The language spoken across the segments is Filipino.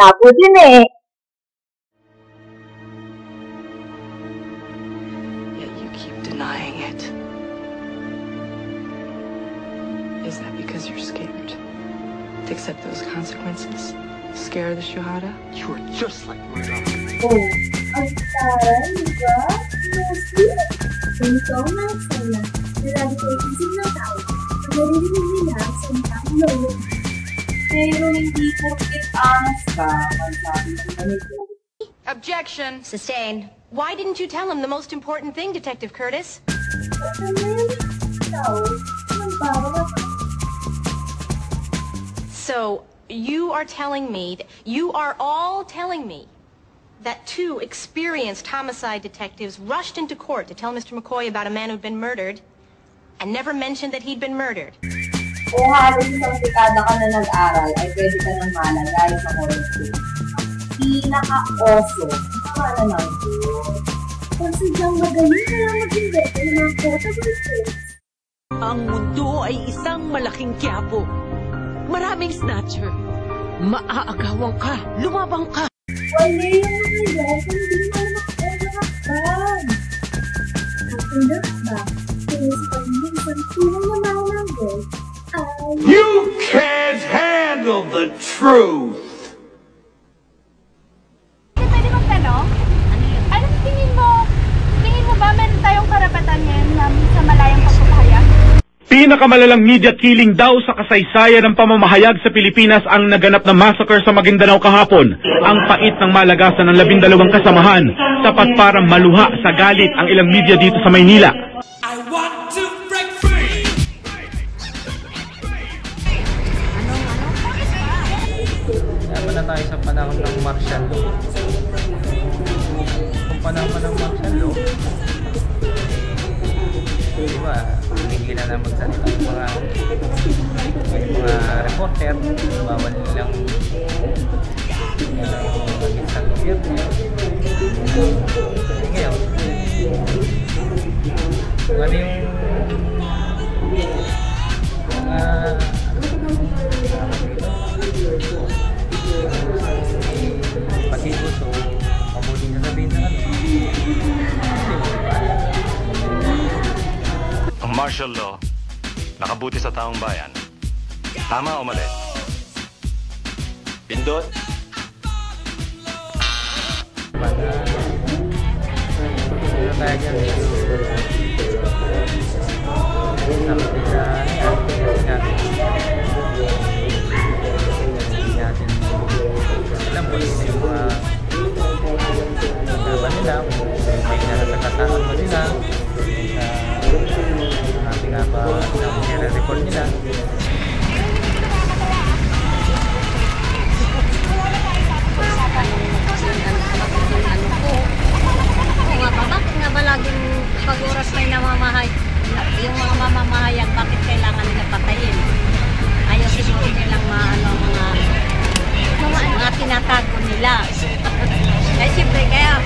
labo din eh. Yet you keep denying it. Is that because you're scared to accept those consequences? Scared of the Shuhada? You are just like my mom. Oh, ang taray, diba? Mostly, ganito ang nagsaya. Marami kayo isip ng tao. Narinig nila sa isang loob. Pero hindi porket angas ka, magsabi ng ganito. Objection. Sustained. Why didn't you tell him the most important thing, Detective Curtis? So, you are telling me, you are all telling me, that two experienced homicide detectives rushed into court to tell Mr. McCoy about a man who'd been murdered and never mentioned that he'd been murdered. Kung halos isang dekada ka na nag-aral, ay pwede ka ng malagay sa korupsyon. Pinaka-oso. Nakala lang ito. Kasi diyang magaling kaya mag-invest ng mga portable phones. Ang mundo ay isang malaking kiyapo. Maraming snatcher. Maaagawan ka, lumabang ka. Wala yung mga yan, hindi mo makakabag. Kapundak ba? Kaya sa pag-ibig tunay na malamang ay... You can't handle the truth! Pwede magtanong? Anong tingin mo? Tingin mo ba meron tayong karapatan ngayon sa malayang pagpapahayag? Pinakamalalang media killing daw sa kasaysayan ng pamamahayag sa Pilipinas ang naganap na massacre sa Maguindanao kahapon. Ang pait ng malagasan ng 12 kasamahan, sapat para maluha sa galit ang ilang media dito sa Maynila. I want to break free! Tama na tayo sa panahon ng martial law. Kung panahon ng martial law, di ba, hindi na magsalita yung mga reporter, bawal nilang maging sa gobyerno. Ngayon, ano yung pati gusto, mabuting sasabihin na ano. Ang martial law, nakabuti sa taong bayan. Tama o mali? Pindot? Pero tayo dyan, alam mo yun yung mga nila, may nasasakataan mo nila, nga ba nire-record nila. Bakit nga ba laging pag-oras may namamahay? Yung mga mamamahayag, bakit kailangan nila patayin? Ayaw siguro nilang mga tinatago nila. Kaya siyempre, kaya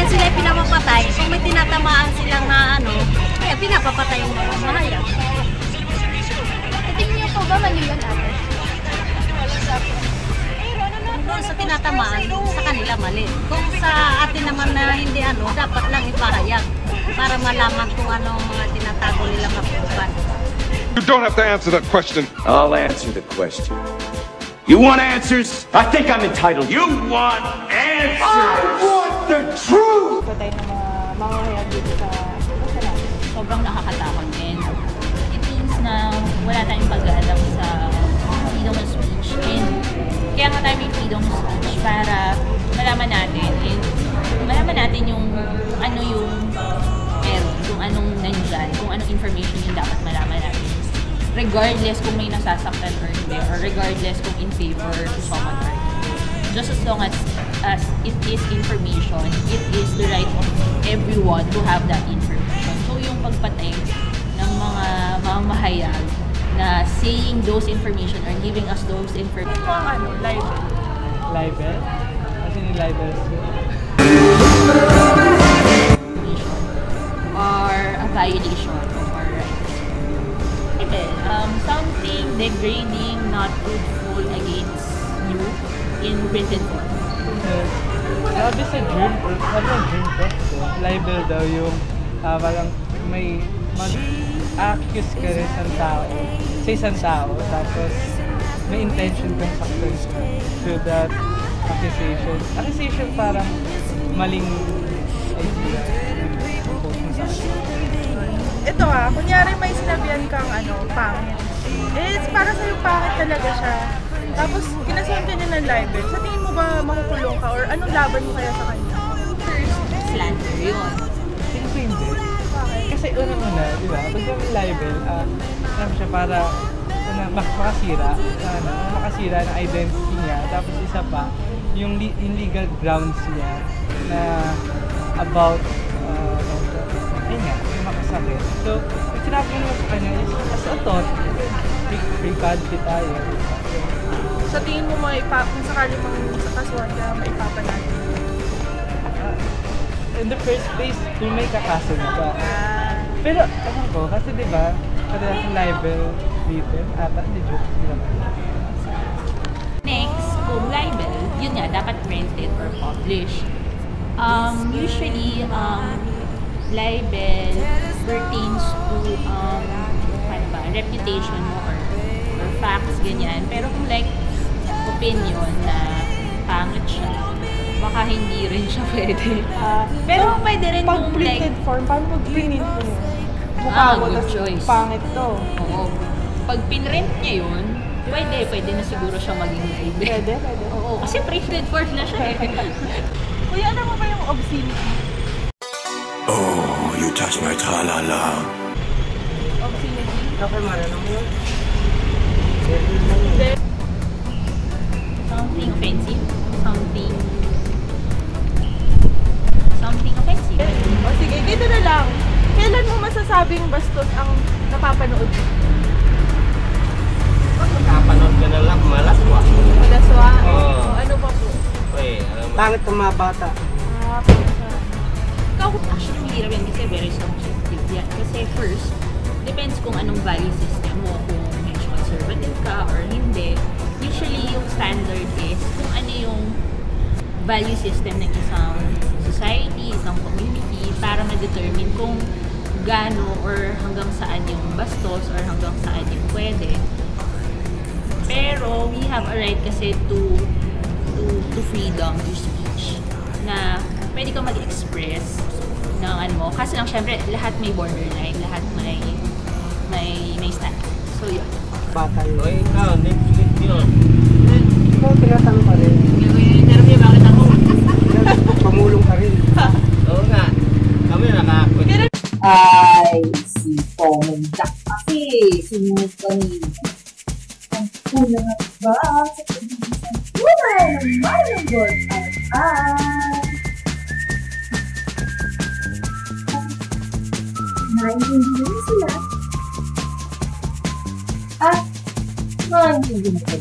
sila pinapapatay. Kung may tinatamaan silang na kaya pinapapatay yung mga mamahayag. Tingin niyo po ba mali yun, ate? Doon sa tinatamaan, sa kanila mali. Kung sa atin naman na hindi dapat lang ipahayag para malaman kung anong mga tinatago nilang kapupan. You don't have to answer that question. I'll answer the question. You want answers? I think I'm entitled. You want answers? I want the truth! Patay ng mga mamahayag dito sa sobrang nakakatakot din. It means na wala tayong pag-aalam sa freedom of speech. And kaya nga tayo may freedom of speech para malaman natin yung ano yung meron, kung anong nandyan, kung anong information yung dapat malaman natin. Regardless kung may nasasaktan or hindi, or regardless kung in favor to someone or hindi. Just as long as it is information, it is the right of everyone to have that information. So yung pagpatay ng mga mamahayag na saying those information or giving us those information. Libel? Libel? Kasi ni libel or a violation of our rights. Something degrading, not fruitful against you in printed form. Sabi sa dream ko, libel daw yung parang may mag-accuse ka rin sa isang tao, tapos may intention kang saktan to that accusation. Accusation parang maling idea. Ito kunyari may sinabihan kang pangit. It's para sa'yo pangit talaga siya. Tapos, kinasahan ka niya ng libel. Sa tingin mo ba makukulong ka? Or anong laban mo kaya sa kanya? Slander yun. Tingin ko hindi. Kasi una-una, di ba? Pag may libel, alam siya para makasira ng identity niya. Tapos isa pa, yung legal grounds niya na about ayun nga, yung makasakit. So, yung sinabi ko naman sa kanya is, as a thought, free country tayo. Sa tingin mo kung sakali mang sa kasuhan ka, maipapanalo? In the first place, kung may kakaso na ba? Pero, alam ko, kasi diba, kadalasang libel dito, hindi joke, hindi naman. Next, kung libel, yun nga, dapat printed or published. Usually, libel pertains to reputation mo or facts, ganyan. Pero kung like opinion na pangit siya, baka hindi rin siya pwede. Pero pwede rin kung printed form, paano pag pinint mo? Mukha mo, good choice. Pangit to. Oo. Pag pinrint niya yun, pwede na siguro siya maging libel. Pwede. Oo, kasi printed form na siya eh. Kuya, ano mo ba yung obscenity? Oh, you touch my tra-la-la. Obscenity? Okay, marunong mo yun. Something offensive. Something offensive. O sige, dito na lang. Kailan mo masasabing bastos ang napapanood mo? Napanood ka na lang, malaswa. Malaswa? Oo. Ano pa po? Pangit ang mga bata. Actually, mahirap yan kasi very subjective yan. Kasi first, depends kung anong value system mo. Kung medyo conservative ka or hindi. Usually, yung standard is kung ano yung value system ng isang society, isang community, para ma-determine kung gaano or hanggang saan yung bastos or hanggang saan yung pwede. Pero we have a right kasi to freedom to speech na pwede kang mag-express ng ano mo. Kasi lang syempre lahat may borderline, lahat may stand. So yun. Bata yun. O ikaw, Netflix yun. Ikaw, tinatang pa rin. Pero niya bakit ako? Pamulong ka rin. Oo nga. Kami nakakwento. Ay, si Pomenda. Kasi sinunod kanina. Ang una nga ba sa pag-ibisang tunay ng Mananggol ay naintindihan sila at naintindihan